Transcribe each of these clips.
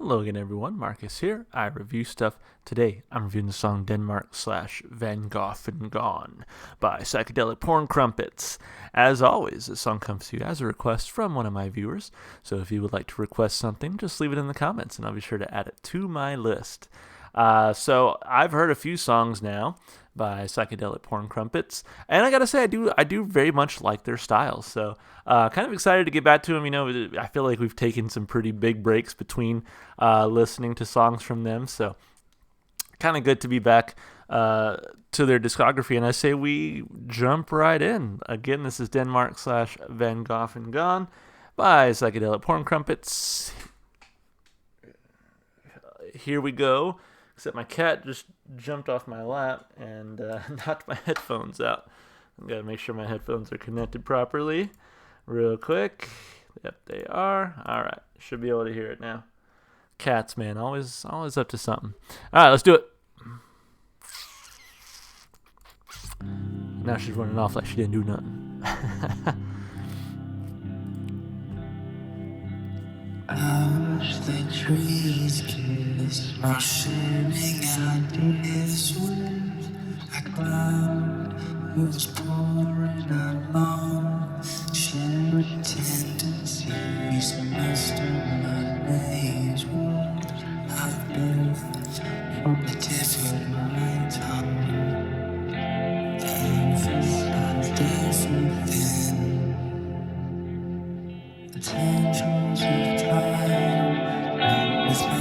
Hello again, everyone. Marcus here. I review stuff. Today, I'm reviewing the song Denmark slash Van Gogh and Gone by Psychedelic Porn Crumpets. As always, this song comes to you as a request from one of my viewers. So if you would like to request something, just leave it in the comments and I'll be sure to add it to my list. So I've heard a few songs now by Psychedelic Porn Crumpets, and I gotta say I do very much like their style. So kind of excited to get back to them. You know, I feel like we've taken some pretty big breaks between listening to songs from them. So kind of good to be back to their discography, and I say we jump right in. Again, this is Denmark slash Van Gogh and Gone by Psychedelic Porn Crumpets. Here we go. Except my cat just jumped off my lap and knocked my headphones out. I've got to make sure my headphones are connected properly. Real quick. Yep, they are. All right. Should be able to hear it now. Cats, man, always up to something. All right, let's do it. Now she's running off like she didn't do nothing. I wish the trees kiss my shimmering ideas with a cloud was pouring along, sharing tendencies, master my days would have been from the tip of my tongue, and different thin. The tendrils of time with my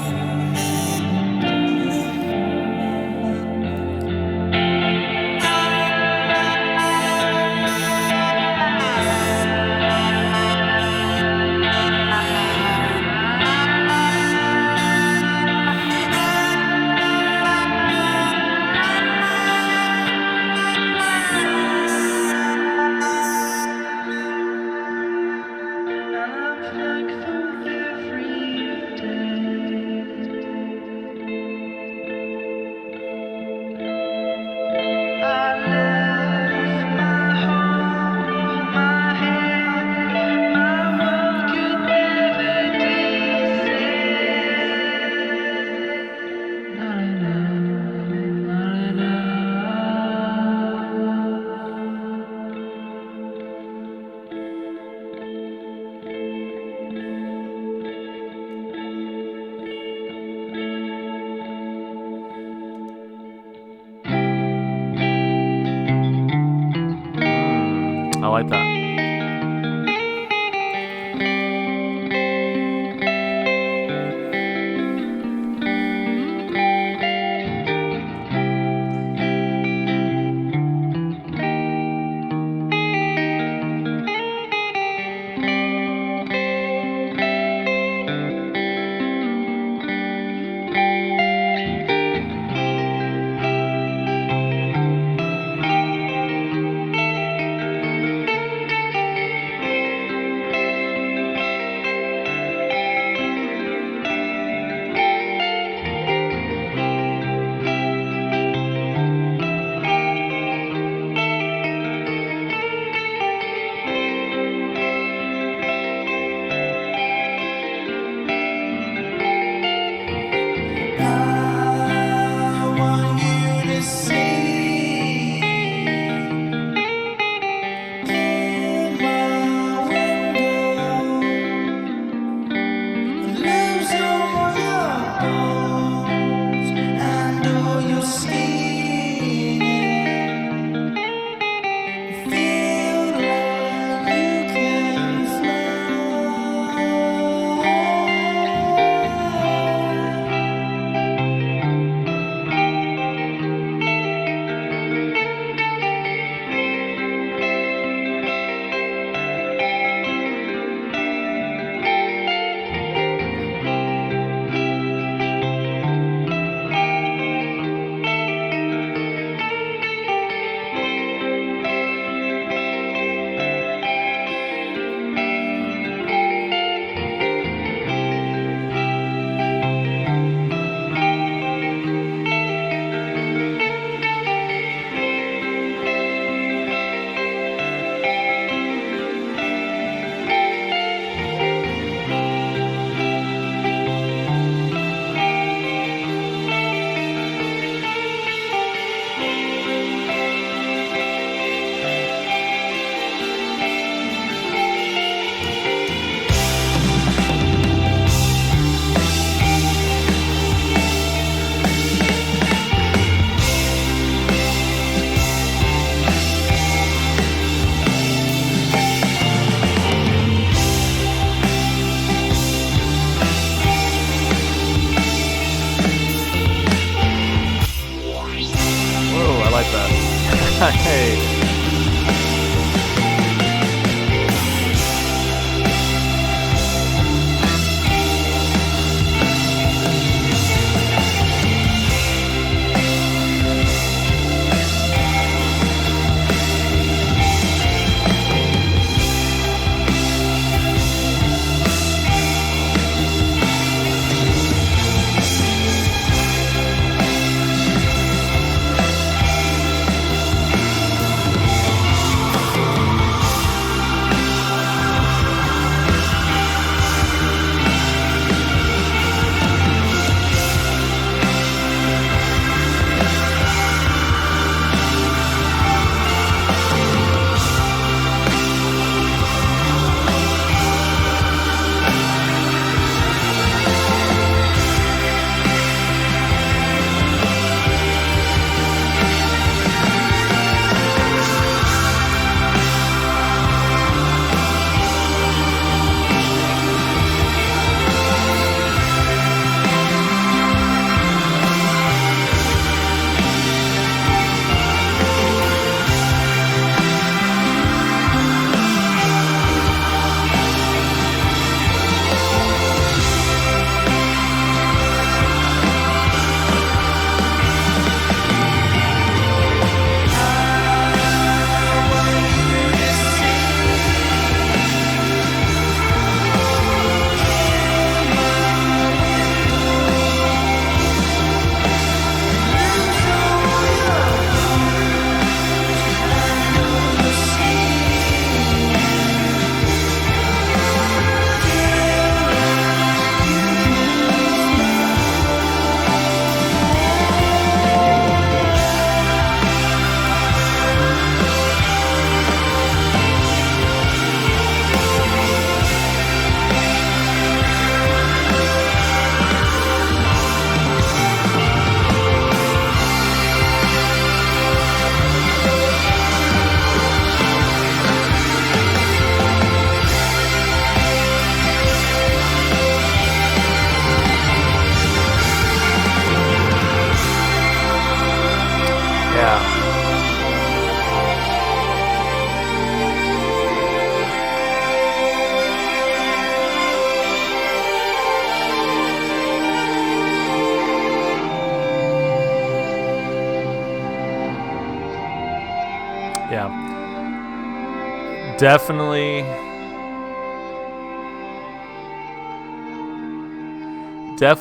Definitely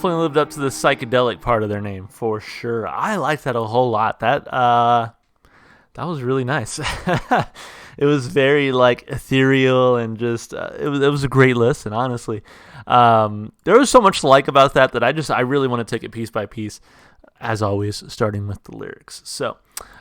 lived up to the psychedelic part of their name for sure. I liked that a whole lot. That was really nice. It was very like ethereal and just it was a great listen, honestly. There was so much to like about that I really want to take it piece by piece, as always, starting with the lyrics. So,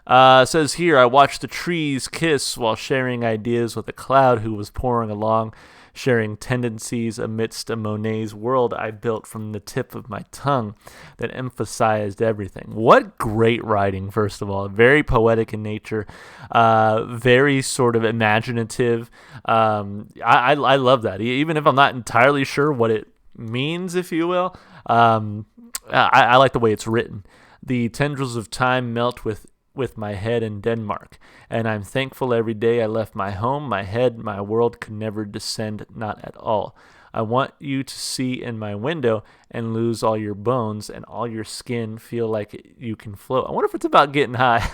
it says here, I watched the trees kiss while sharing ideas with a cloud who was pouring along, sharing tendencies amidst a Monet's world I built from the tip of my tongue that emphasized everything. What great writing, first of all. Very poetic in nature, very sort of imaginative. I love that. Even if I'm not entirely sure what it means, if you will, I like the way it's written. The tendrils of time melt with my head in Denmark, and I'm thankful every day I left my home, my head, my world could never descend, not at all. I want you to see in my window and lose all your bones and all your skin feel like you can float. I wonder if it's about getting high.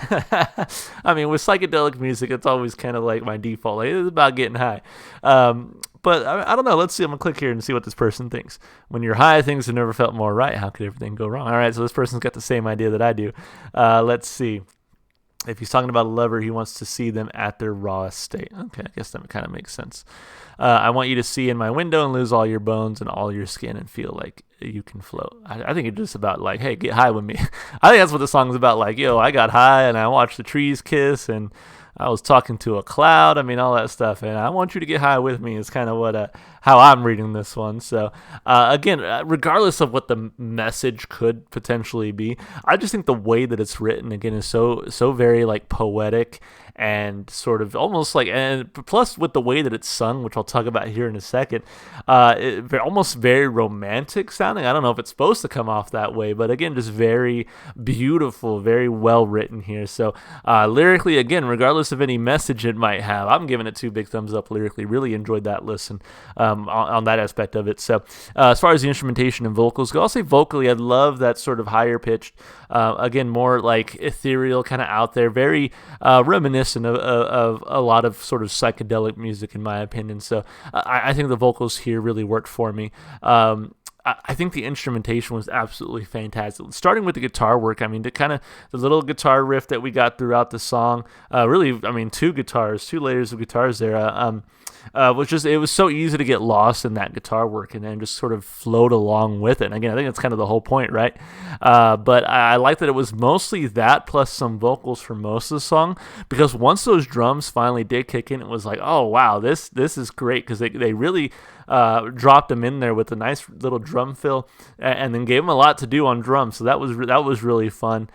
I mean, with psychedelic music, it's always kind of like my default. Like, it's about getting high. But I don't know. Let's see. I'm going to click here and see what this person thinks. When you're high, things have never felt more right. How could everything go wrong? All right, so this person's got the same idea that I do. Let's see. If he's talking about a lover, he wants to see them at their rawest state. Okay, I guess that kind of makes sense. I want you to see in my window and lose all your bones and all your skin and feel like you can float. I think it's just about like, hey, get high with me. I think that's what the song's about. Like, yo, I got high and I watched the trees kiss and I was talking to a cloud. I mean, all that stuff. And I want you to get high with me is kind of what how I'm reading this one. So, again, regardless of what the message could potentially be, I just think the way that it's written, again, is so very, like, poetic and sort of almost like, and plus with the way that it's sung, which I'll talk about here in a second, almost very romantic sounding. I don't know if it's supposed to come off that way, but again, just very beautiful, very well written here. So lyrically, again, regardless of any message it might have, I'm giving it 2 big thumbs up lyrically. Really enjoyed that listen on that aspect of it. So as far as the instrumentation and vocals go, I'll say vocally, I love that sort of higher pitched, again, more like ethereal, kind of out there, very reminiscent of a lot of sort of psychedelic music, in my opinion. So I think the vocals here really worked for me. I think the instrumentation was absolutely fantastic. Starting with the guitar work, I mean, the little guitar riff that we got throughout the song, really, I mean, 2 layers of guitars there, it was so easy to get lost in that guitar work and then just sort of float along with it. And again, I think that's kind of the whole point, right? But I like that it was mostly that plus some vocals for most of the song, because once those drums finally did kick in, it was like, oh wow, this is great, because they really dropped them in there with a nice little drum fill, and then gave them a lot to do on drums. So that was really fun.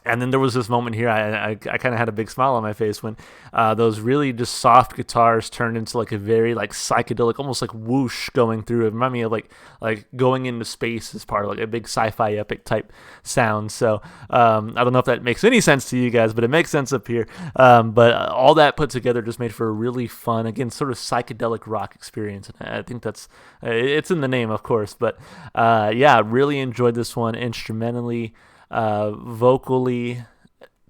And then there was this moment here, I kind of had a big smile on my face when those really just soft guitars turned into like a very like psychedelic, almost like whoosh going through. It reminded me of like going into space as part of like a big sci-fi epic type sound. So I don't know if that makes any sense to you guys, but it makes sense up here. But all that put together just made for a really fun, again, sort of psychedelic rock experience. And I think that's it's in the name, of course. But yeah, really enjoyed this one instrumentally. Vocally,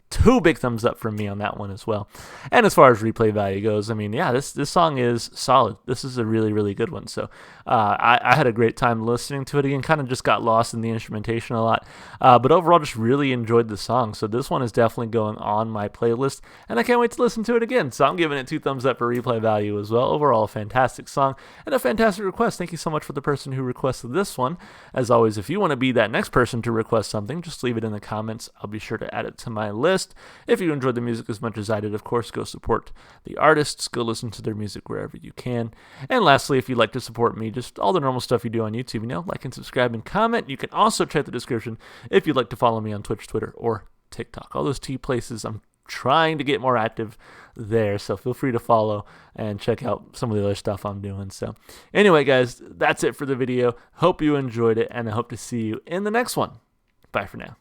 2 big thumbs up from me on that one as well. And as far as replay value goes, I mean, yeah, this song is solid. This is a really, really good one. So I had a great time listening to it again, kind of just got lost in the instrumentation a lot. But overall, just really enjoyed the song. So this one is definitely going on my playlist, and I can't wait to listen to it again. So I'm giving it 2 thumbs up for replay value as well. Overall, a fantastic song and a fantastic request. Thank you so much for the person who requested this one. As always, if you want to be that next person to request something, just leave it in the comments. I'll be sure to add it to my list. If you enjoyed the music as much as I did, of course, go support the artists. Go listen to their music wherever you can. And lastly, if you'd like to support me, just all the normal stuff you do on YouTube, like and subscribe and comment. You can also check the description if you'd like to follow me on Twitch, Twitter, or TikTok. All those 2 places. I'm trying to get more active there, so feel free to follow and check out some of the other stuff I'm doing. So anyway, guys, that's it for the video. Hope you enjoyed it, and I hope to see you in the next one. Bye for now.